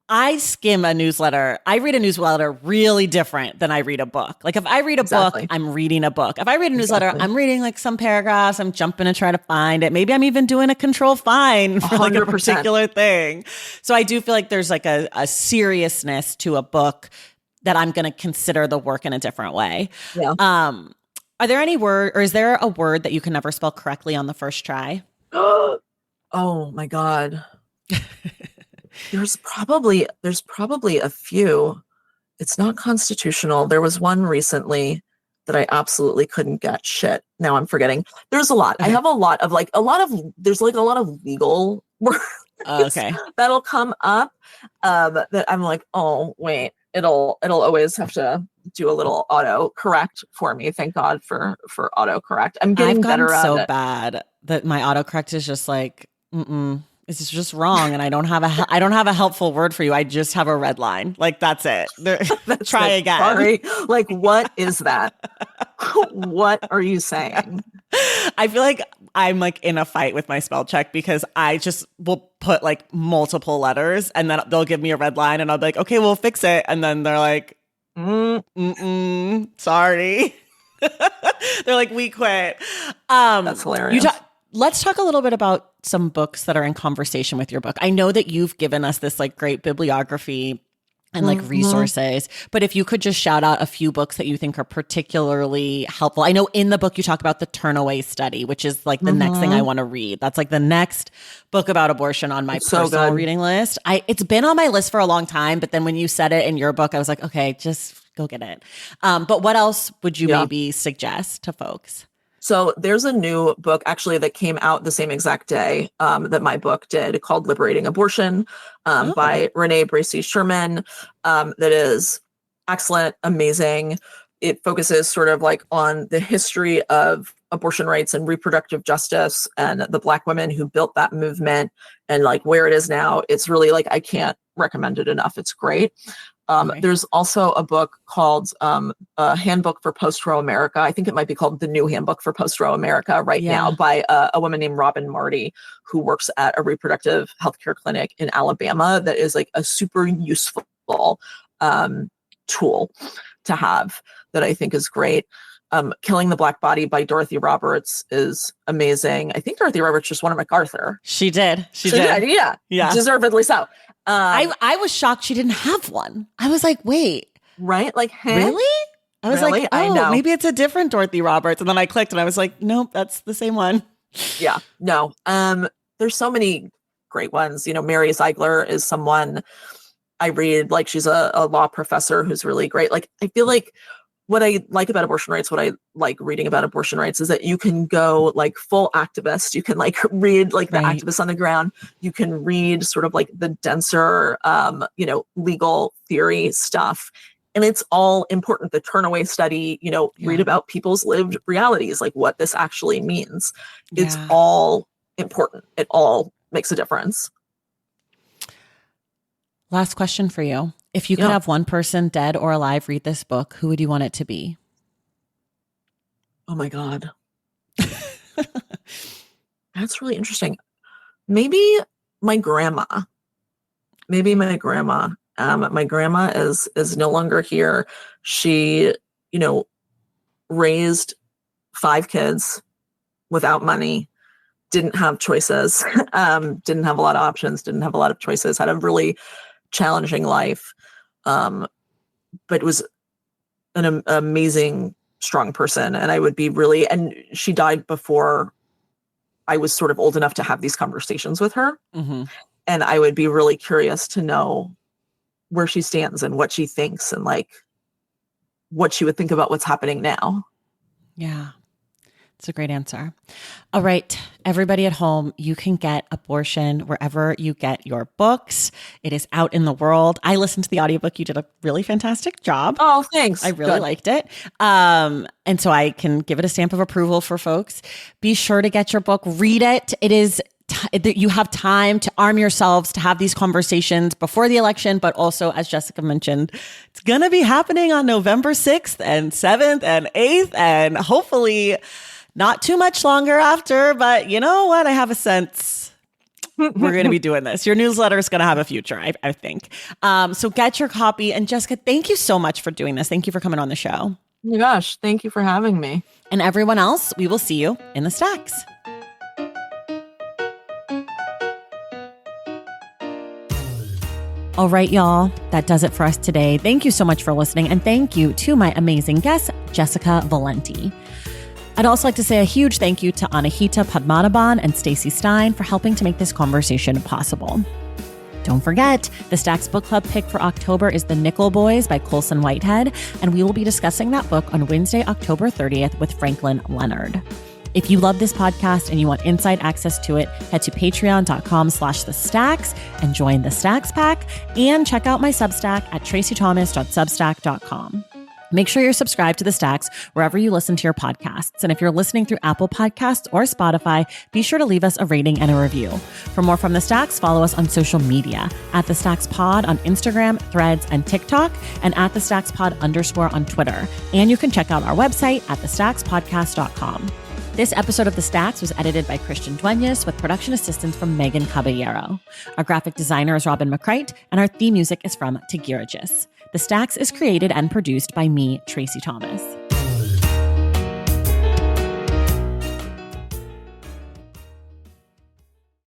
I skim a newsletter. I read a newsletter really different than I read a book. Like if I read a book, I'm reading a book. If I read a newsletter, I'm reading like some paragraphs. I'm jumping to try to find it. Maybe I'm even doing a control find for like a particular thing. So I do feel like there's like a seriousness to a book that I'm going to consider the work in a different way. Yeah. Are there any is there a word that you can never spell correctly on the first try? Oh my God. There's probably a few. It's not constitutional. There was one recently that I absolutely couldn't get. Shit. Now I'm forgetting. There's a lot. Okay. I have there's a lot of legal words that'll come up that I'm like, oh wait, it'll always have to do a little auto correct for me. Thank God for auto correct. I'm getting better at it. So bad that my auto correct is just like, It's just wrong, and I don't have a helpful word for you. I just have a red line. Like, that's it. Try again. Sorry. Like, what is that? What are you saying? I feel like I'm like in a fight with my spell check because I just will put like multiple letters and then they'll give me a red line and I'll be like, okay, we'll fix it. And then they're like, sorry. They're like, we quit. That's hilarious. Let's talk a little bit about some books that are in conversation with your book. I know that you've given us this like great bibliography and like resources, but if you could just shout out a few books that you think are particularly helpful. I know in the book you talk about the Turnaway Study, which is like the next thing I want to read. That's like the next book about abortion on my personal reading list. It's been on my list for a long time, but then when you said it in your book, I was like, okay, just go get it. But what else would you maybe suggest to folks? So there's a new book actually that came out the same exact day that my book did called Liberating Abortion by Renee Bracey Sherman that is excellent, amazing. It focuses sort of like on the history of abortion rights and reproductive justice and the Black women who built that movement and like where it is now. It's really like, I can't recommend it enough. It's great. There's also a book called a Handbook for Post-Roe America. I think it might be called The New Handbook for Post-Roe America now by a woman named Robin Marty, who works at a reproductive healthcare clinic in Alabama that is like a super useful tool to have that I think is great. Killing the Black Body by Dorothy Roberts is amazing. I think Dorothy Roberts just won a MacArthur. She did. She did. Yeah. Deservedly so. I was shocked she didn't have one. I was like, wait. Right? Like, really? I was really? Like, oh, maybe it's a different Dorothy Roberts. And then I clicked and I was like, nope, that's the same one. Yeah. No. There's so many great ones. You know, Mary Ziegler is someone I read. Like, she's a law professor who's really great. Like, I feel like what I like about abortion rights, what I like reading about abortion rights is that you can go like full activist. You can like read like the activists on the ground. You can read sort of like the denser, legal theory stuff. And it's all important. The Turnaway Study, read about people's lived realities, like what this actually means. It's all important. It all makes a difference. Last question for you. If you could have one person, dead or alive, read this book, who would you want it to be? Oh my God. That's really interesting. Maybe my grandma. My grandma is no longer here. She, raised 5 kids without money, didn't have choices, didn't have a lot of options, didn't have a lot of choices, had a really challenging life. But was an amazing, strong person. And I would be and she died before I was sort of old enough to have these conversations with her. Mm-hmm. And I would be really curious to know where she stands and what she thinks and like what she would think about what's happening now. Yeah. It's a great answer. All right, everybody at home, you can get Abortion wherever you get your books. It is out in the world. I listened to the audiobook. You did a really fantastic job. Oh, thanks. I really liked it. And so I can give it a stamp of approval for folks. Be sure to get your book. Read it. It is you have time to arm yourselves to have these conversations before the election, but also, as Jessica mentioned, it's going to be happening on November 6th and 7th and 8th, and hopefully not too much longer after, but you know what? I have a sense we're going to be doing this. Your newsletter is going to have a future, I think. So get your copy. And Jessica, thank you so much for doing this. Thank you for coming on the show. Oh my gosh, thank you for having me. And everyone else, we will see you in the stacks. All right, y'all, that does it for us today. Thank you so much for listening. And thank you to my amazing guest, Jessica Valenti. I'd also like to say a huge thank you to Anahita Padmanabhan and Stacey Stein for helping to make this conversation possible. Don't forget, the Stacks Book Club pick for October is The Nickel Boys by Colson Whitehead, and we will be discussing that book on Wednesday, October 30th with Franklin Leonard. If you love this podcast and you want inside access to it, head to patreon.com/thestacks and join the Stacks Pack, and check out my Substack at tracythomas.substack.com. Make sure you're subscribed to The Stacks wherever you listen to your podcasts. And if you're listening through Apple Podcasts or Spotify, be sure to leave us a rating and a review. For more from The Stacks, follow us on social media at The Stacks Pod on Instagram, Threads, and TikTok, and at The Stacks Pod _ on Twitter. And you can check out our website at thestackspodcast.com. This episode of The Stacks was edited by Christian Duenas with production assistance from Megan Caballero. Our graphic designer is Robin McCrite, and our theme music is from Tigirigis. The Stacks is created and produced by me, Tracy Thomas.